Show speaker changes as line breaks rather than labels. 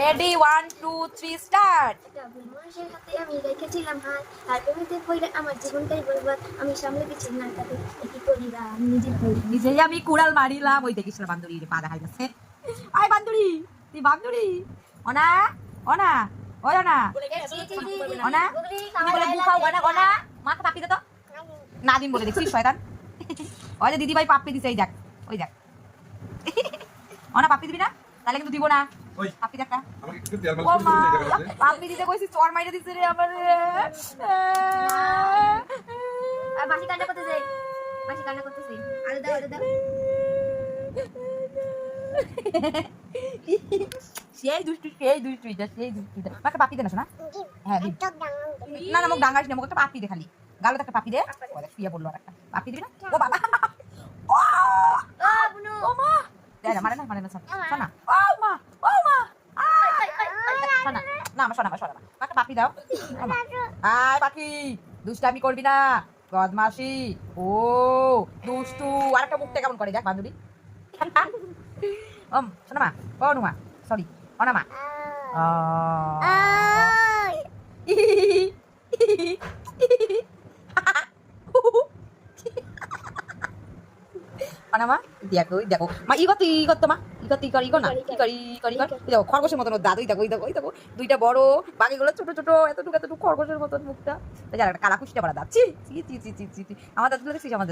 Ready 1 2 3 start.
মানুষের হাতে আমি রেখেছিলাম হাত, তার প্রেমেতে পড়ে আমার জীবনটাই বরবাদ। আমি সামলে দিচ্ছি না তাকে, কি করি না আমি নিজের করি
নিজেই আমি কুড়াল মারিলাম। ওই দেখিস না বান্দুরি পা দেখা যাচ্ছে। আয় বান্দুরি, তুই বান্দুরি। অনা অনা ওই অনা অনা, তুমি বলে বুকাও গনা গনা মাথা পাপি দে তো। নাদিম বলে দেখছিস শয়তান। ওই যে দিদি ভাই পাপি দিছে, এই দেখ ওই দেখ। অনা পাপি দিবি না তাহলে কিন্তু দিব না।
ওই
পাপি দেখা
আমাকে একটু তেল
ও
মালিশ
মা,
করে দিতে পারবে?
পাপি দিতে কইছি চর মাইরা দিছে রে আমার।
আর মাসি কান্না করতেছে, মাসি কান্না করতেছে। আরে দাও আরে দাও।
সেই দুষ্টু এটা সেই দুষ্টুটা। একটা পাপি দে না শোনা। হ্যাঁ দিবি। না না মুখ ডাঙ্গাইস না, মুখ একটা পাপি দে খালি। গালে একটা পাপি দে। ও দেখ শুয়ে বললো আর একটা পাপি দিবি না। ও বাবা ও
ও বুনু,
ও মা, দে না মারে না শোনা। ও মা ও মা শোনা না আমার শোনা একটা পাপি দাও। ও মা। আয় পাখি, দুষ্টামি করবি না, বদমাশি। ও দুষ্টু। আর একটা মুখটা কেমন করে দেখ বান্ধবী। শোনা মা, ও নুমা, সরি অনা মা। অনা মা দেখো দেখো মা ই করতো মা ই কর না দেখো খরগোশের মতন ওর দাদু। ওই দেখো দুইটা বড়, বাকিগুলো ছোট ছোট এতটুকু খরগোশের মতন মুখটা। যারা একটা কালা কুষ্টা পড়া দাঁত। চি চি চি চি চি চি, আমার দাঁতগুলো দেখছিস আমাদের